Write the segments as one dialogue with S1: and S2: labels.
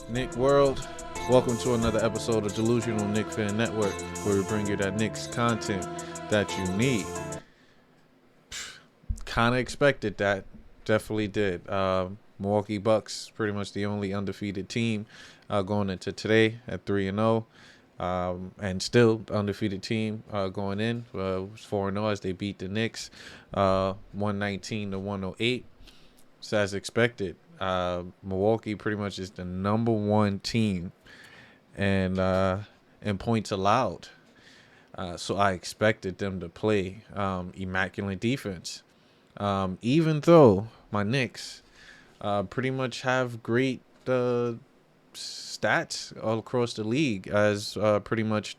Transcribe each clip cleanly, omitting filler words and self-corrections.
S1: Nick World, welcome to another episode of Delusional Nick Fan Network, where we bring you that Knicks content that you need. Kind of expected that, definitely did. Milwaukee Bucks, pretty much the only undefeated team going into today at 3-0. And still the undefeated team going in was 4-0 as they beat the Knicks 119-108. So as expected, Milwaukee pretty much is the number one team and in points allowed. So I expected them to play immaculate defense. Even though my Knicks pretty much have great stats all across the league as pretty much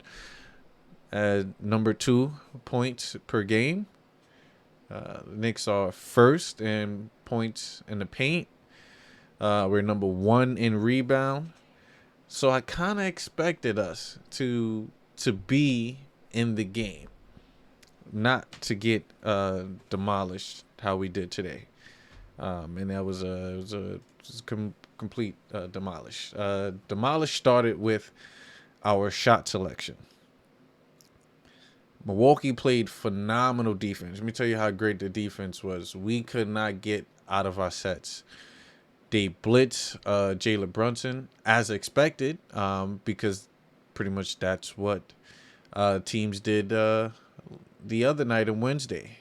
S1: number 2 points per game. The Knicks are first in points in the paint. We're number 1 in rebound. So I kind of expected us to be in the game, not to get demolished how we did today. And that was a complete demolish. Demolish started with our shot selection. Milwaukee played phenomenal defense. Let me tell you how great the defense was. We could not get out of our sets. They blitz Jalen Brunson as expected, because pretty much that's what teams did the other night on Wednesday.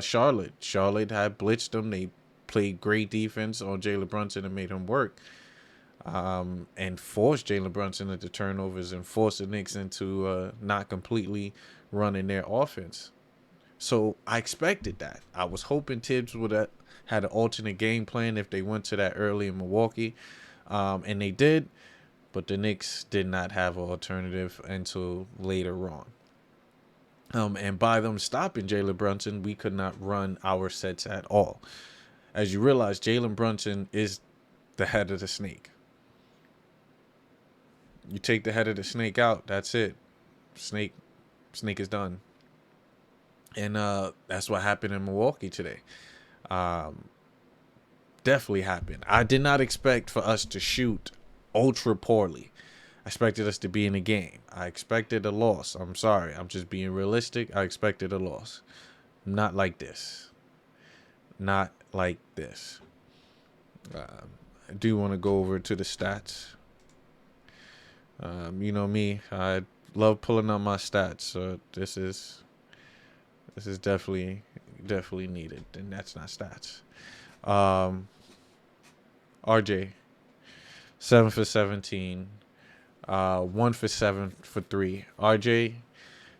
S1: Charlotte had blitzed them. They played great defense on Jalen Brunson and made him work, and forced Jalen Brunson into turnovers and forced the Knicks into not completely running their offense. So I expected that. I was hoping Thibs would have had an alternate game plan if they went to that early in Milwaukee, and they did, but the Knicks did not have an alternative until later on. And by them stopping Jalen Brunson, we could not run our sets at all. As you realize, Jalen Brunson is the head of the snake. You take the head of the snake out, that's it. Snake is done. And that's what happened in Milwaukee today. Definitely happened. I did not expect for us to shoot ultra poorly. I expected us to be in the game. I expected a loss. I'm sorry. I'm just being realistic. I expected a loss. Not like this. Not like this. I do want to go over to the stats. You know me. I love pulling up my stats. So this is definitely needed, and that's not stats. RJ, 7 for 17, 1 for 7 for 3. RJ,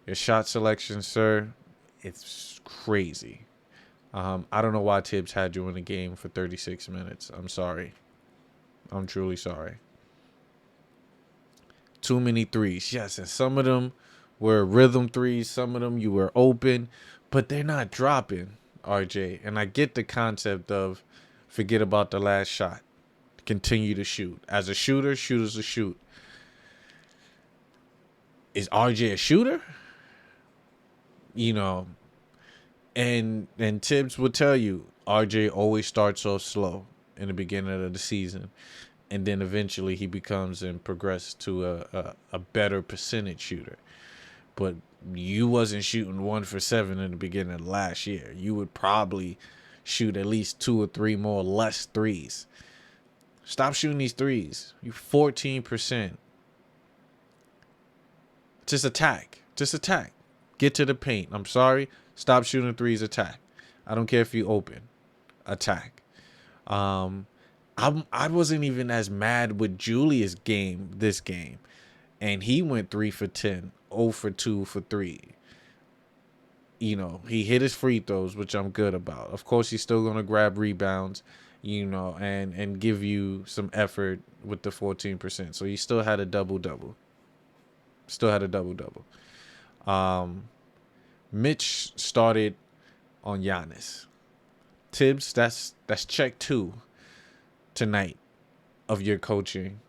S1: your shot selection, sir, it's crazy. I don't know why Thibs had you in the game for 36 minutes. I'm sorry. I'm truly sorry. Too many threes. Yes, and some of them were rhythm threes. Some of them you were open, but they're not dropping, RJ. And I get the concept of forget about the last shot. Continue to shoot. As a shooter, shooters will shoot. Is RJ a shooter? You know, and Thibs will tell you, RJ always starts off slow in the beginning of the season, and then eventually he becomes and progresses to a better percentage shooter. But you wasn't shooting 1 for 7 in the beginning of last year. You would probably shoot at least 2 or 3 more less threes. Stop shooting these threes. You 14%. Just attack. Get to the paint. I'm sorry. Stop shooting threes. Attack. I don't care if you open. Attack. I wasn't even as mad with Julius this game. And he went 3 for 10. 0 for 2 for 3. You know, he hit his free throws, which I'm good about. Of course, he's still going to grab rebounds, you know, and give you some effort with the 14%. So he still had a double-double. Mitch started on Giannis. Thibs, that's check 2 tonight of your coaching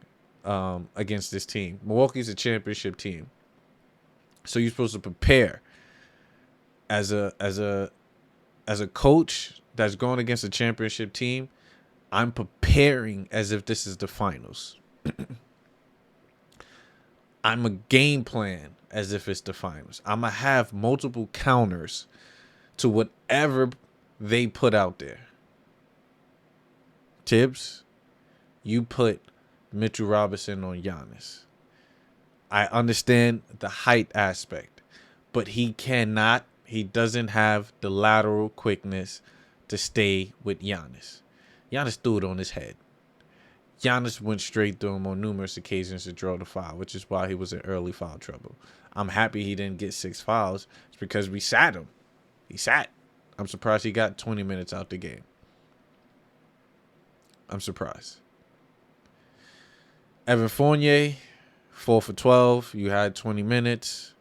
S1: against this team. Milwaukee's a championship team. So you're supposed to prepare as a coach that's going against a championship team. I'm preparing as if this is the finals. I'm a game plan as if it's the finals. I'm going to have multiple counters to whatever they put out there. Thibs, you put Mitchell Robinson on Giannis. I understand the height aspect, but he doesn't have the lateral quickness to stay with Giannis. Giannis threw it on his head. Giannis went straight through him on numerous occasions to draw the foul, which is why he was in early foul trouble. I'm happy he didn't get 6 fouls. It's because we sat him. He sat. I'm surprised he got 20 minutes out the game. I'm surprised. Evan Fournier, 4 for 12. You had 20 minutes.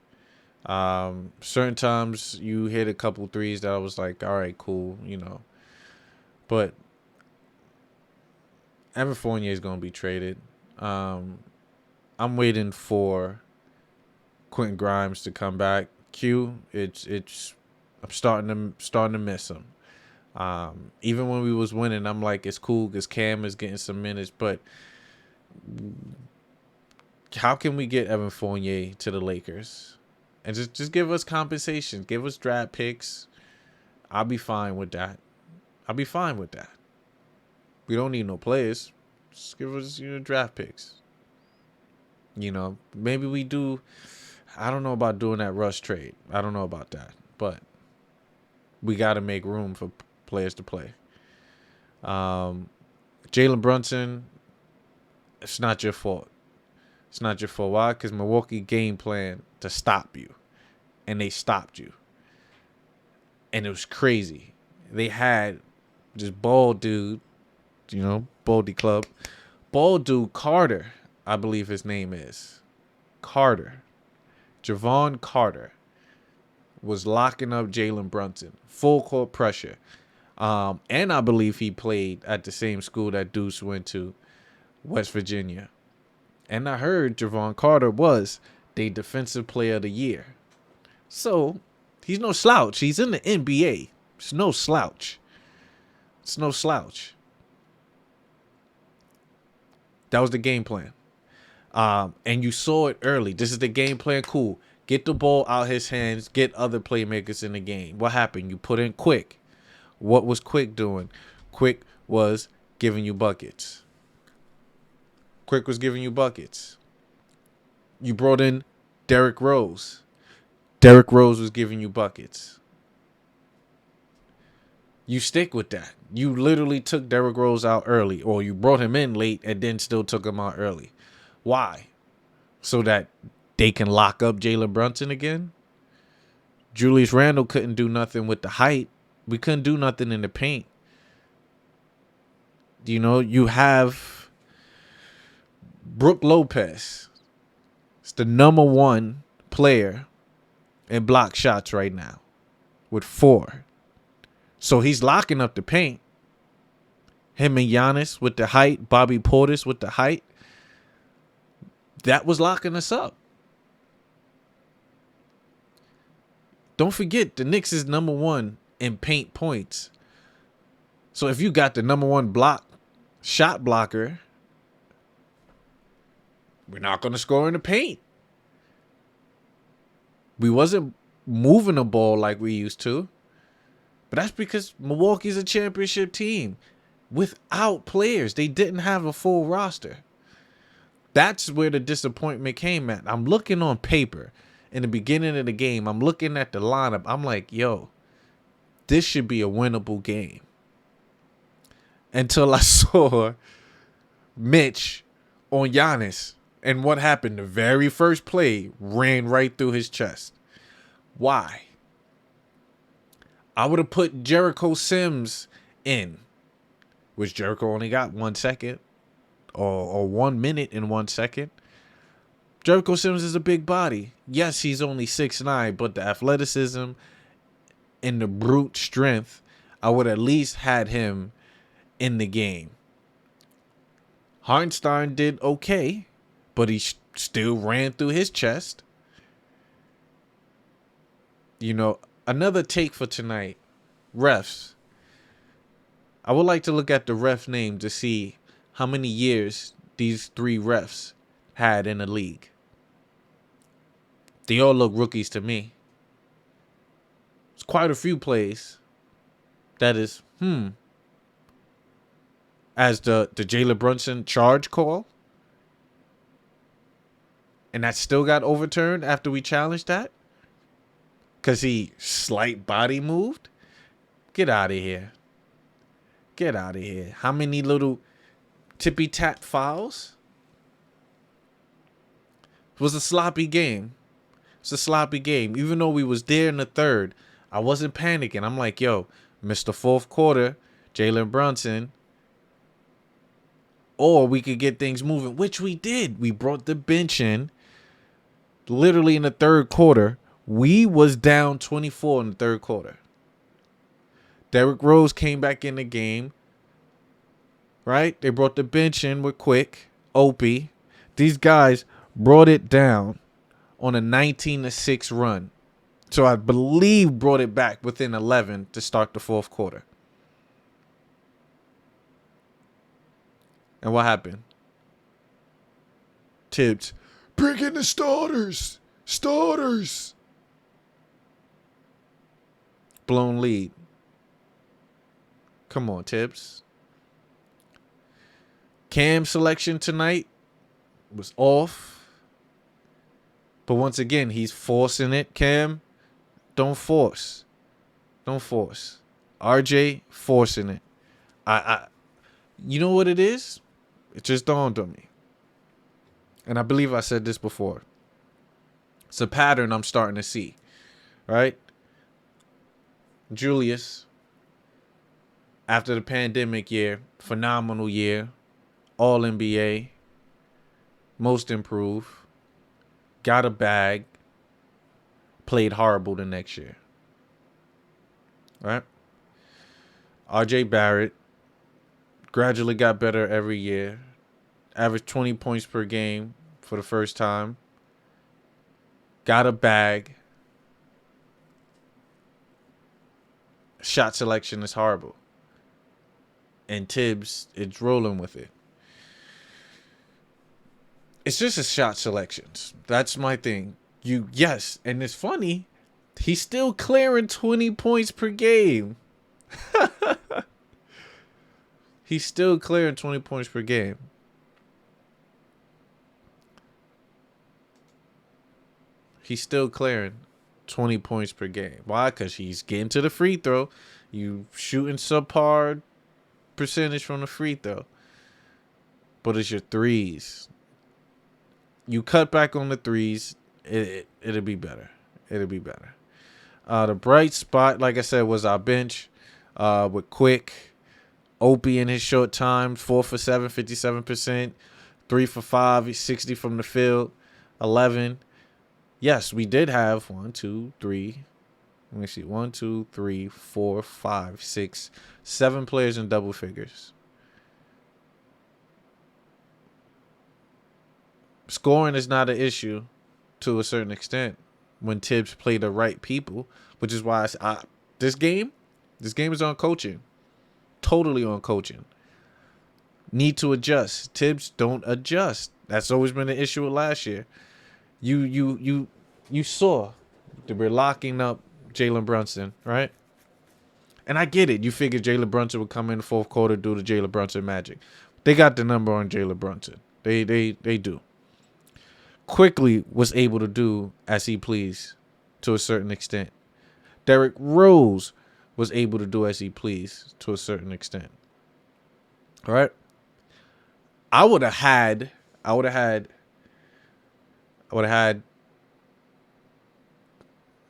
S1: Certain times you hit a couple threes that I was like, all right, cool, But Evan Fournier is going to be traded. I'm waiting for Quentin Grimes to come back. I'm starting to miss him. Even when we was winning, I'm like, it's cool because Cam is getting some minutes, but how can we get Evan Fournier to the Lakers? And just give us compensation. Give us draft picks. I'll be fine with that. We don't need no players. Just give us, draft picks. Maybe we do. I don't know about doing that rush trade. I don't know about that. But we got to make room for players to play. Jalen Brunson, it's not your fault. It's not your fault. Why? Because Milwaukee game plan to stop you. And they stopped you. And it was crazy. They had this bald dude, Baldy Club. Bald dude, Carter, I believe his name is. Carter. Javon Carter was locking up Jalen Brunson. Full court pressure. And I believe he played at the same school that Deuce went to, West Virginia. And I heard Javon Carter was the defensive player of the year. So, he's no slouch. He's in the NBA. It's no slouch. That was the game plan. And you saw it early. This is the game plan. Cool. Get the ball out his hands. Get other playmakers in the game. What happened? You put in Quick. What was Quick doing? Quick was giving you buckets. You brought in Derrick Rose. Derrick Rose was giving you buckets. You stick with that. You literally took Derrick Rose out early, or you brought him in late and then still took him out early. Why? So that they can lock up Jalen Brunson again? Julius Randle couldn't do nothing with the height. We couldn't do nothing in the paint. You have Brook Lopez. It's the number 1 player in block shots right now with 4. So he's locking up the paint. Him and Giannis with the height. Bobby Portis with the height. That was locking us up. Don't forget, the Knicks is number 1 in paint points. So if you got the number 1 shot blocker, we're not going to score in the paint. We wasn't moving the ball like we used to. But that's because Milwaukee's a championship team without players. They didn't have a full roster. That's where the disappointment came at. I'm looking on paper in the beginning of the game. I'm looking at the lineup. I'm like, yo, this should be a winnable game. Until I saw Mitch on Giannis. And what happened? The very first play ran right through his chest. Why? I would have put Jericho Sims in, which Jericho only got 1 second or 1 minute and 1 second. Jericho Sims is a big body. Yes, he's only 6'9", but the athleticism and the brute strength, I would at least had him in the game. Hartenstein did okay, but he still ran through his chest. Another take for tonight, refs. I would like to look at the ref name to see how many years these 3 refs had in the league. They all look rookies to me. It's quite a few plays that is, as the Jalen Brunson charge call. And that still got overturned after we challenged that? Because he slight body moved? Get out of here. Get out of here. How many little tippy-tap fouls? It was a sloppy game. It's a sloppy game. Even though we was there in the third, I wasn't panicking. I'm like, yo, Mr. Fourth Quarter, Jalen Brunson, or we could get things moving, which we did. We brought the bench in. Literally in the third quarter, we was down 24 in the third quarter. Derrick Rose came back in the game, right? They brought the bench in with Quick, Opie. These guys brought it down on a 19-6 run. So I believe brought it back within 11 to start the fourth quarter. And what happened? Thibs, bring in the starters. Starters. Blown lead. Come on, Thibs. Cam selection tonight was off. But once again, he's forcing it. Cam, don't force. Don't force. RJ forcing it. You know what it is? It just dawned on me. And I believe I said this before. It's a pattern I'm starting to see. Right? Julius, after the pandemic year, phenomenal year, All NBA, most improved, got a bag, played horrible the next year. Right? RJ Barrett gradually got better every year, averaged 20 points per game for the first time, got a bag. Shot selection is horrible. And Thibs is rolling with it. It's just a shot selections. That's my thing. Yes, and it's funny. He's still clearing 20 points per game. He's still clearing 20 points per game. He's still clearing 20 points per game. Why? Because he's getting to the free throw. You shooting subpar percentage from the free throw. But it's your threes. You cut back on the threes, it'll be better. It'll be better. The bright spot, like I said, was our bench with Quick. Opie in his short time, 4 for 7, 57%. 3 for 5, 60 from the field, 11. Yes, we did have 1, 2, 3. Let me see. 1, 2, 3, 4, 5, 6, 7 players in double figures. Scoring is not an issue to a certain extent when Thibs play the right people, which is why this game is on coaching. Totally on coaching. Need to adjust. Thibs don't adjust. That's always been an issue with last year. You saw that we're locking up Jalen Brunson, right? And I get it. You figured Jalen Brunson would come in the fourth quarter, do the Jalen Brunson magic. They got the number on Jalen Brunson. They do. Quickly was able to do as he pleased to a certain extent. Derrick Rose was able to do as he pleased to a certain extent. All right. I would have had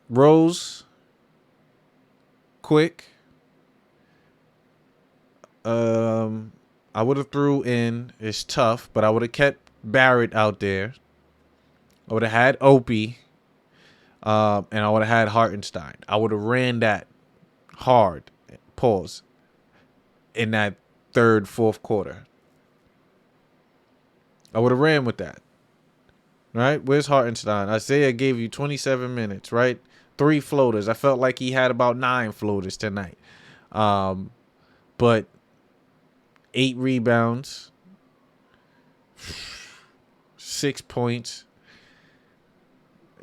S1: Rose, Quick. I would have threw in, it's tough, but I would have kept Barrett out there. I would have had Opie, and I would have had Hartenstein. I would have ran that hard, pause, in that third, fourth quarter. I would have ran with that. Right? Where's Hartenstein? Isaiah gave you 27 minutes, right? 3 floaters. I felt like he had about 9 floaters tonight. But 8 rebounds. 6 points.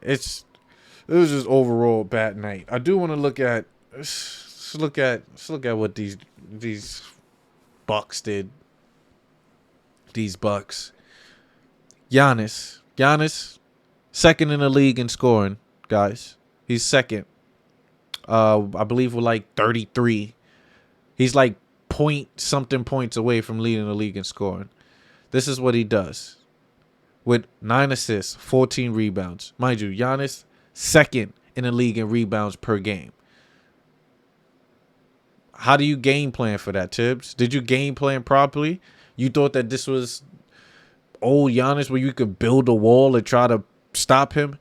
S1: It was just overall a bad night. I do want to look at what these Bucks did. These Bucks. Giannis, second in the league in scoring, guys. He's second. I believe with like 33. He's like point something points away from leading the league in scoring. This is what he does. With 9 assists, 14 rebounds. Mind you, Giannis, second in the league in rebounds per game. How do you game plan for that, Thibs? Did you game plan properly? You thought that this was old Giannis where you could build a wall and try to stop him?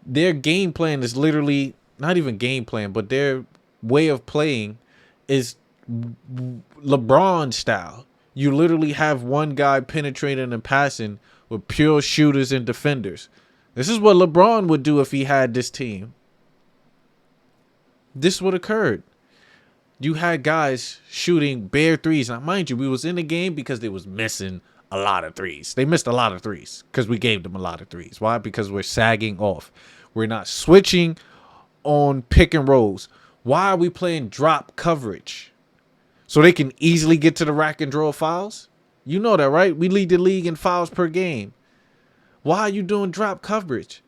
S1: Their game plan is literally not even game plan, but their way of playing is LeBron style. You literally have one guy penetrating and passing with pure shooters and defenders. This is what LeBron would do if he had this team. This would occurred. You had guys shooting bare threes. Now, mind you, we was in the game because they was missing a lot of threes. They missed a lot of threes because we gave them a lot of threes. Why? Because we're sagging off. We're not switching on pick and rolls. Why are we playing drop coverage? So they can easily get to the rack and draw fouls? You know that, right? We lead the league in fouls per game. Why are you doing drop coverage?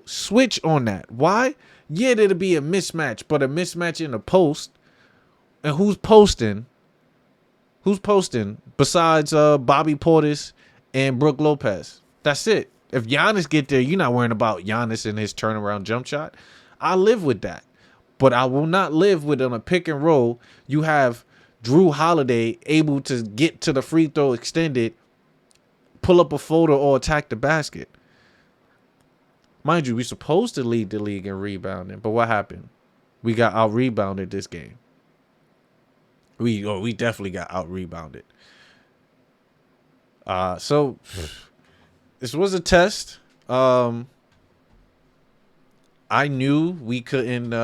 S1: Switch on that. Why? Yeah, there'll be a mismatch, but a mismatch in the post. And who's posting? Who's posting besides Bobby Portis and Brook Lopez? That's it. If Giannis get there, you're not worrying about Giannis and his turnaround jump shot. I live with that. But I will not live with on a pick and roll. You have Drew Holiday able to get to the free throw extended, pull up a floater, or attack the basket. Mind you, we're supposed to lead the league in rebounding, but what happened? We got out-rebounded this game. We definitely got out-rebounded. So this was a test. I knew we couldn't.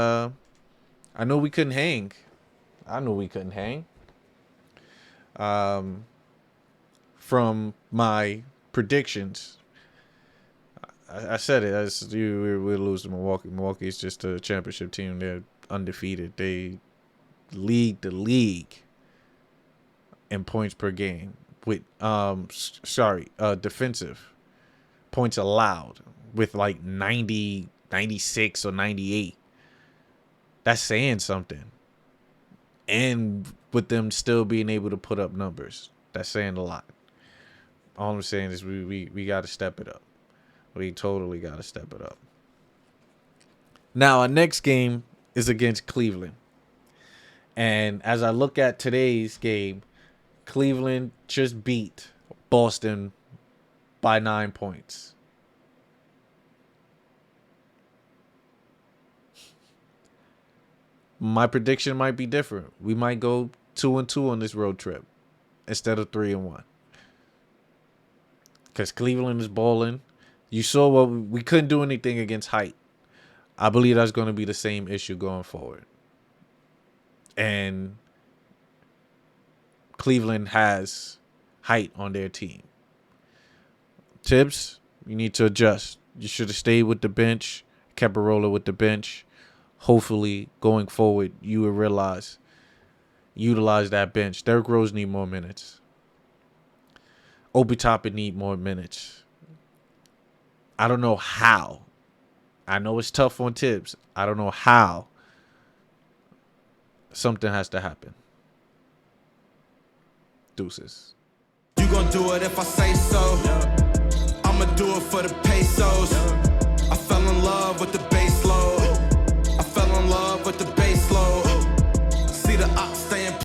S1: I know we couldn't hang. I knew we couldn't hang. From my predictions, I said it. We'll lose to Milwaukee. Milwaukee's just a championship team. They're undefeated. They lead the league in points per game with defensive points allowed with like 90, 96 or 98. That's saying something. And with them still being able to put up numbers, that's saying a lot. All I'm saying is we got to step it up. We totally got to step it up. Now, our next game is against Cleveland. And as I look at today's game, Cleveland just beat Boston by 9 points. My prediction might be different. We might go 2-2 on this road trip instead of 3-1. Because Cleveland is balling. You saw what we couldn't do anything against height. I believe that's going to be the same issue going forward. And Cleveland has height on their team. Thibs, you need to adjust. You should have stayed with the bench, kept a roller with the bench. Hopefully, going forward, you will utilize that bench. Derrick Rose need more minutes. Obi Toppin need more minutes. I don't know how. I know it's tough on Thibs. I don't know how. Something has to happen. Deuces.
S2: You gon' do it if I say so. I'ma do it for the pesos.